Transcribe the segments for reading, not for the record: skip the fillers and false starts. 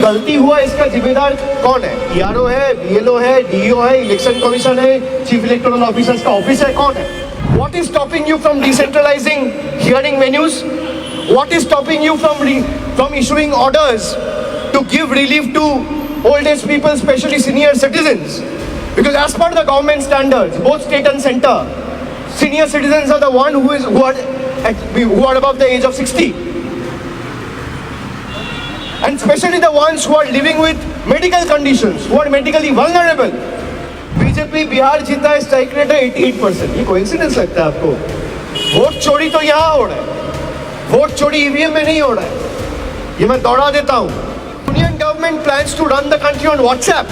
गलती हुआ इसका जिम्मेदार कौन है? ईआरओ है, बीएलओ है, डीईओ है, इलेक्शन कमीशन है, चीफ इलेक्टोरल ऑफिसर्स का ऑफिस है, कौन है? What is stopping you from decentralizing hearing venues? What is stopping you from issuing orders to give relief to old age people, especially senior citizens? Because as per the government standards, both state and center, senior citizens are the one who are above the age of 60. And especially the ones who are living with medical conditions, who are medically vulnerable. BJP Bihar जीता है, strike rate है 88%. ये coincidence लगता है आपको? Vote चोरी तो यहाँ हो रहा है, वोट चोरी ईवीएम में नहीं हो रहा है. ये मैं दौड़ा देता हूँ. Union government plans to run the country on WhatsApp.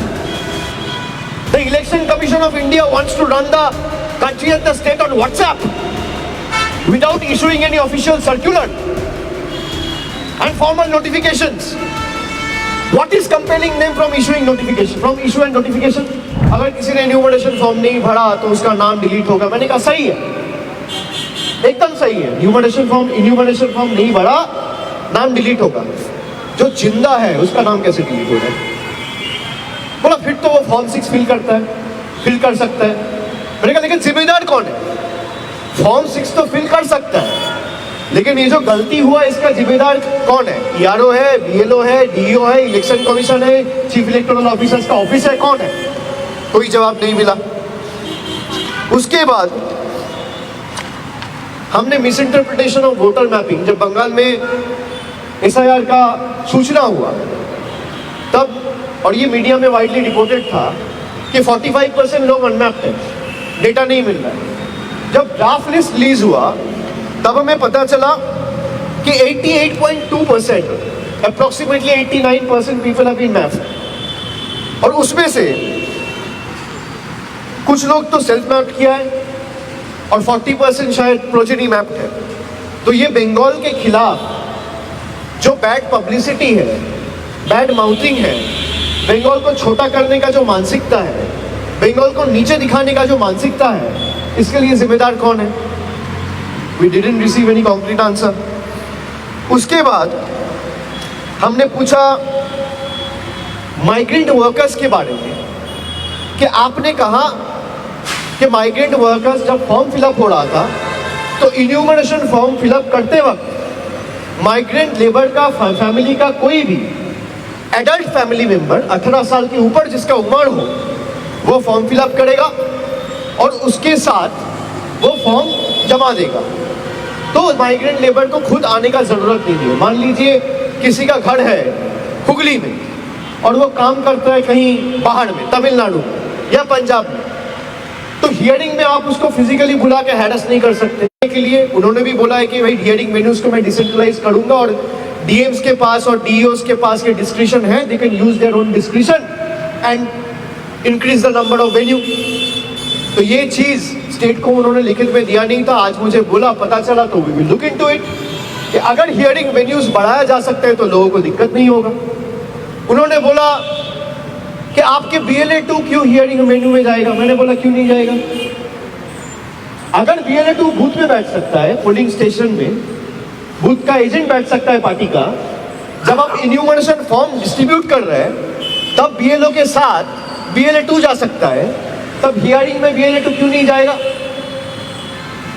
The election commission of India wants to run the country and the state on WhatsApp without issuing any official circular and formal notifications. What is compelling them from issuing notification? From issue and notification? अगर किसी ने enumeration form नहीं भरा तो उसका नाम delete होगा. मैंने कहा सही है, एकदम सही है. इन्यूमरेशन फॉर्म नहीं भरा, नाम डिलीट होगा. जो जिंदा है उसका नाम कैसे डिलीट होगा? बोला फिर तो वो फॉर्म 6 फिल कर सकता है. मैंने कहा लेकिन जिम्मेदार कौन है? फॉर्म 6 तो फिल कर सकता है, लेकिन ये जो गलती हुआ इसका जिम्मेदार कौन है? ईआरओ है, बीएलओ है, डीईओ है, इलेक्शन कमीशन है, चीफ इलेक्टोरल ऑफिसर्स का ऑफिस है, कौन है? कोई जवाब नहीं मिला. उसके बाद हमने miss interpretation of voter mapping, जब बंगाल में एसआईआर का सूचना हुआ तब, और ये मीडिया में वाइडली रिपोर्टेड था कि 45% लोग अनमैप्ड हैं, डेटा नहीं मिल रहा है. जब ड्राफ्ट लिस्ट रिलीज हुआ तब हमें पता चला कि 88.2%, approximately 89% people have been mapped. और उसमें से कुछ लोग तो सेल्फ मैप्ड किया है और 40% शायद प्रोजेनी मैप्ड है. तो ये बंगाल के खिलाफ जो बैड पब्लिसिटी है, बैड माउथिंग है, बंगाल को छोटा करने का जो मानसिकता है, बंगाल को नीचे दिखाने का जो मानसिकता है, इसके लिए जिम्मेदार कौन है? We didn't receive any concrete answer. उसके बाद हमने पूछा माइग्रेंट वर्कर्स के बारे में कि आपने कहा कि माइग्रेंट वर्कर्स जब फॉर्म फिलअप हो रहा था तो इन्यूमरेशन फॉर्म फिलअप करते वक्त माइग्रेंट लेबर का फैमिली का कोई भी एडल्ट फैमिली मेंबर 18 साल के ऊपर जिसका उम्र हो वो फॉर्म फिलअप करेगा और उसके साथ वो फॉर्म जमा देगा. तो माइग्रेंट लेबर को खुद आने का ज़रूरत नहीं है. मान लीजिए किसी का घर है हुगली में और वो काम करता है कहीं बाहर में, तमिलनाडु या पंजाब में, तो हियरिंग में आप उसको फिजिकली बुला के हैरेस नहीं कर सकते. के लिए उन्होंने भी बोला है कि भाई हियरिंग वेन्यूज को मैं डिसेंट्रलाइज करूंगा और डीएम्स के पास और डीईओस के पास ये डिस्क्रिशन है, they can use their own discretion and increase the number of venue. तो ये चीज स्टेट को उन्होंने लिखित में दिया नहीं था. आज मुझे बोला, पता चला, तो we will look into it कि अगर हियरिंग वेन्यूज बढ़ाया जा सकता है तो लोगों को दिक्कत नहीं होगा. उन्होंने बोला कि आपके BLA-2 क्यों हियरिंग वेन्यू में जाएगा? मैंने बोला क्यों नहीं जाएगा? अगर BLA-2 बूथ में बैठ सकता है, पोलिंग स्टेशन में बूथ का एजेंट बैठ सकता है पार्टी का, जब आप इन्यूमरेशन फॉर्म डिस्ट्रीब्यूट कर रहे हैं तब BLO के साथ BLA-2 जा सकता है, तब हियरिंग में BLA-2 क्यों नहीं जाएगा?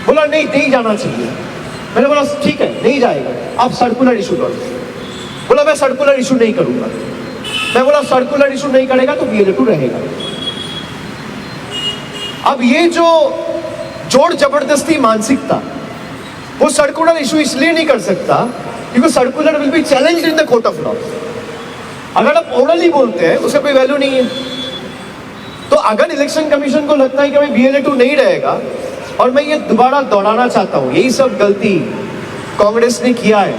बोला नहीं जाना चाहिए. मैंने बोला ठीक है, नहीं जाएगा, आप सर्कुलर इशू करो. बोला मैं सर्कुलर इशू नहीं करूंगा. मैं बोला सर्कुलर इशू नहीं करेगा तो BLA-2 रहेगा. अब ये जो जोर जबरदस्ती मानसिकता, वो सर्कुलर इशू इसलिए नहीं कर सकता क्योंकि circular will be challenged in the court of law. अगर आप ओरली बोलते हैं उसका कोई वैल्यू नहीं है. तो अगर इलेक्शन कमीशन को लगता है कि भाई BLA-2 नहीं रहेगा, और मैं ये दोबारा दोहराना चाहता हूँ, यही सब गलती कांग्रेस ने किया है.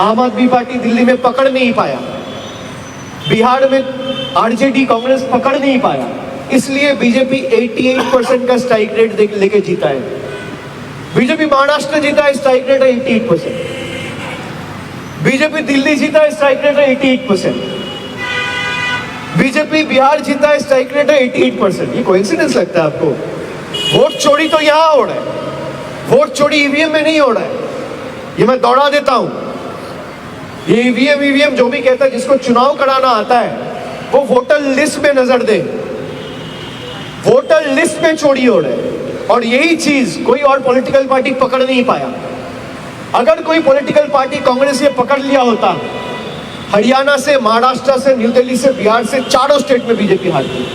आम आदमी पार्टी दिल्ली में पकड़ नहीं पाया, बिहार में आरजेडी कांग्रेस पकड़ नहीं पाया, इसलिए बीजेपी 88% का स्ट्राइक रेट लेके जीता है. बीजेपी महाराष्ट्र जीता है, स्ट्राइक रेट है 88%. बीजेपी दिल्ली जीता है, स्ट्राइक रेट है 88%. बीजेपी बिहार जीता है, स्ट्राइक रेट है 88%. ये कोइंसिडेंस लगता है आपको? वोट चोरी तो यहाँ हो रहा है, वोट चोरी ईवीएम में नहीं हो रहा है. ये मैं दौड़ा देता हूँ. ये ईवीएम जो भी कहता है, जिसको चुनाव कराना आता है वो वोटर लिस्ट में नजर दे। वोटर लिस्ट में चोरी हो रहा है और यही चीज कोई और पॉलिटिकल पार्टी पकड़ नहीं पाया। अगर कोई पॉलिटिकल पार्टी कांग्रेस ये पकड़ लिया होता, हरियाणा से, महाराष्ट्र से, न्यू दिल्ली से, बिहार से, चारों स्टेट में बीजेपी हारती।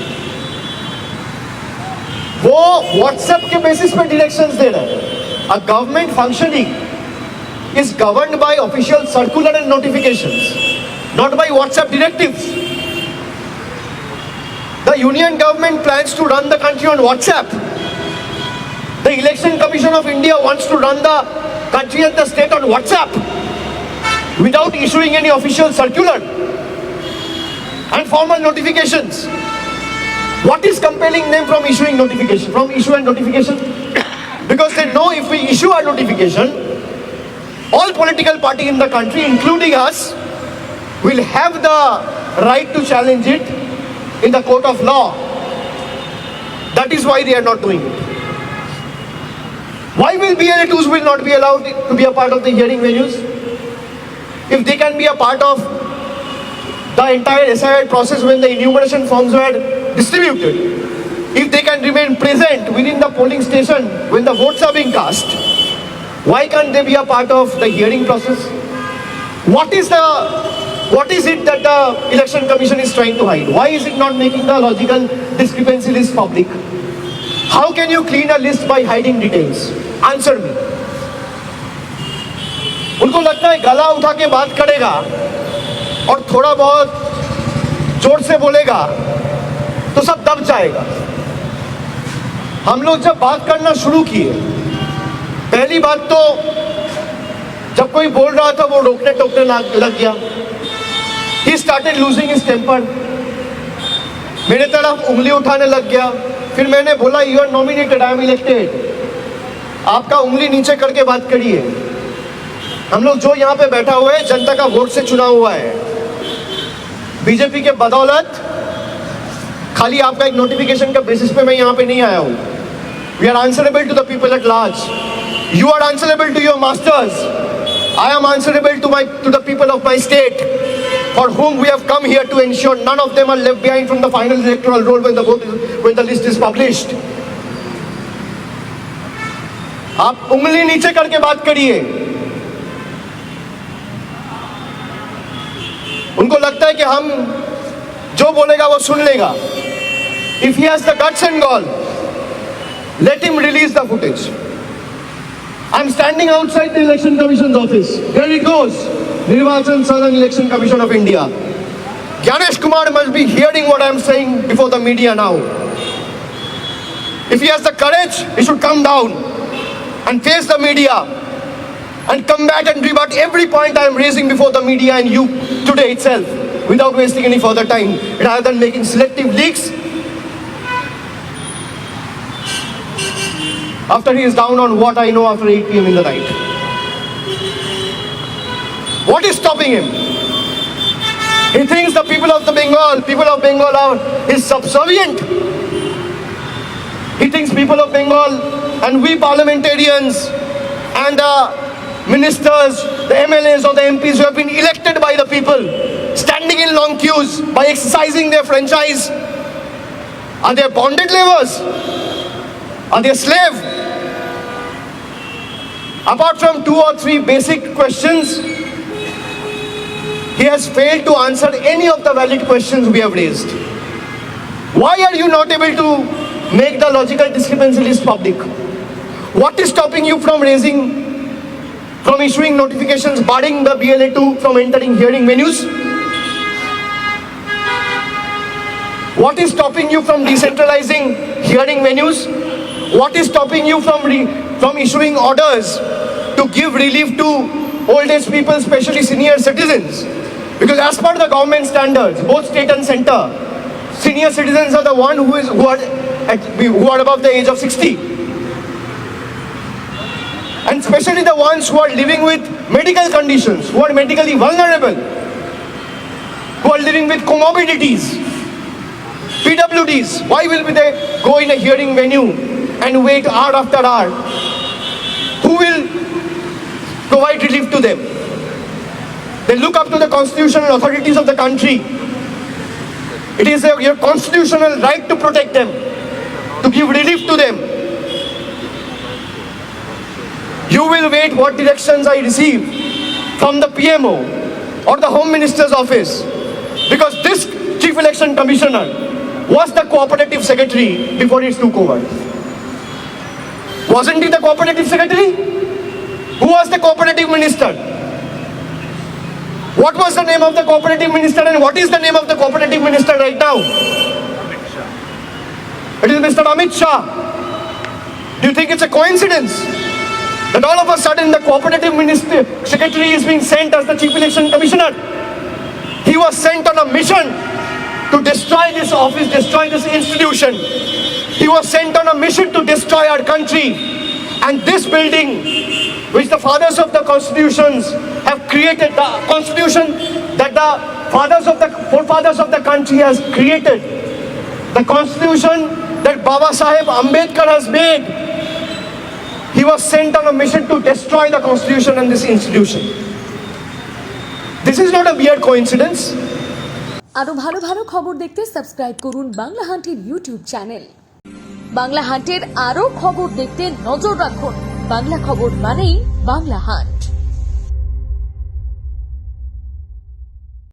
वो व्हाट्सएप के बेसिस पे डायरेक्शंस दे रहा है। A government functioning is governed by official circular and notifications, not by WhatsApp directives. The Union government plans to run the country on WhatsApp. The Election Commission of India wants to run the country and the state on WhatsApp without issuing any official circular and formal notifications. What is compelling them from issuing notification, from issue and notification? Because they know if we issue a notification, all political parties in the country, including us, will have the right to challenge it in the court of law. That is why they are not doing it. Why will BLA2s will not be allowed to be a part of the hearing venues? If they can be a part of the entire SIR process when the enumeration forms were distributed, if they can remain present within the polling station when the votes are being cast, why can't they be a part of the hearing process? What is it that the Election Commission is trying to hide? Why is it not making the logical discrepancy list public? How can you clean a list by hiding details? Answer me. उनको लगता है गला उठा के बात करेगा और थोड़ा बहुत जोर से बोलेगा तो सब दब जाएगा। हम लोग जब बात करना शुरू किए, पहली बात तो जब कोई बोल रहा था वो रोकने टोकने लग गया। He started losing his temper. मेरे तरफ उंगली उठाने लग गया। फिर मैंने बोला you are nominated, I am elected. आपका उंगली नीचे करके बात करिए। हम लोग जो यहाँ पे बैठा हुआ है जनता का वोट से चुना हुआ है। बीजेपी के बदौलत खाली आपका एक नोटिफिकेशन का बेसिस पे मैं यहाँ पे नहीं आया हूँ। We are answerable to the people at large. You are answerable to your masters. I am answerable to the people of my state, for whom we have come here to ensure none of them are left behind from the final electoral roll when the list is published. आप उंगली नीचे करके बात करिए। उनको लगता है कि हम जो बोलेगा वो सुन लेगा। If he has the guts and gall, let him release the footage. I'm standing outside the Election Commission's office. There he goes. Nirvachan Southern Election Commission of India. Gyanesh Kumar must be hearing what I'm saying before the media now. If he has the courage, he should come down and face the media and combat and rebut every point I am raising before the media and you today itself, without wasting any further time, rather than making selective leaks. After he is down on what I know after 8 PM in the night. What is stopping him? He thinks the people of Bengal are his subservient. He thinks people of Bengal and we parliamentarians and the ministers, the MLAs or the MPs who have been elected by the people, standing in long queues by exercising their franchise, are they bonded laborers? Are they slave? Apart from 2 or 3 basic questions, he has failed to answer any of the valid questions we have raised. Why are you not able to make the logical discrepancy list public? What is stopping you from issuing notifications barring the BLA2 from entering hearing venues? What is stopping you from decentralizing hearing venues? What is stopping you from issuing orders to give relief to old age people, especially senior citizens? Because as per the government standards, both state and center, senior citizens are the one who are above the age of 60. And especially the ones who are living with medical conditions, who are medically vulnerable, who are living with comorbidities, PWDs. Why will they go in a hearing venue and wait hour after hour? Who will provide relief to them? They They look up to the constitutional authorities of the country. It is your constitutional right to protect them, to give relief to them. You will wait what directions I receive from the PMO or the Home Minister's office, because this Chief Election Commissioner was the cooperative secretary before he took over. Wasn't he the cooperative secretary? Who was the cooperative minister? What was the name of the cooperative minister and what is the name of the cooperative minister right now? It is Mr. Amit Shah. Do you think it's a coincidence that all of a sudden the cooperative minister secretary is being sent as the Chief Election Commissioner? He was sent on a mission to destroy this office, destroy this institution. He was sent on a mission to destroy our country. And this building, which the fathers of the constitutions have created, the constitution that the forefathers of the country has created, the constitution that Baba Saheb Ambedkar has made, he was sent on a mission to destroy the constitution and this institution. This is not a weird coincidence. আরো ভালো ভালো খবর দেখতে subscribe করুন Bangla হান্টের YouTube channel. Bangla হান্টের আরো খবর দেখতে নজর রাখুন। বাংলা খবর মানেই বাংলা হান্ট।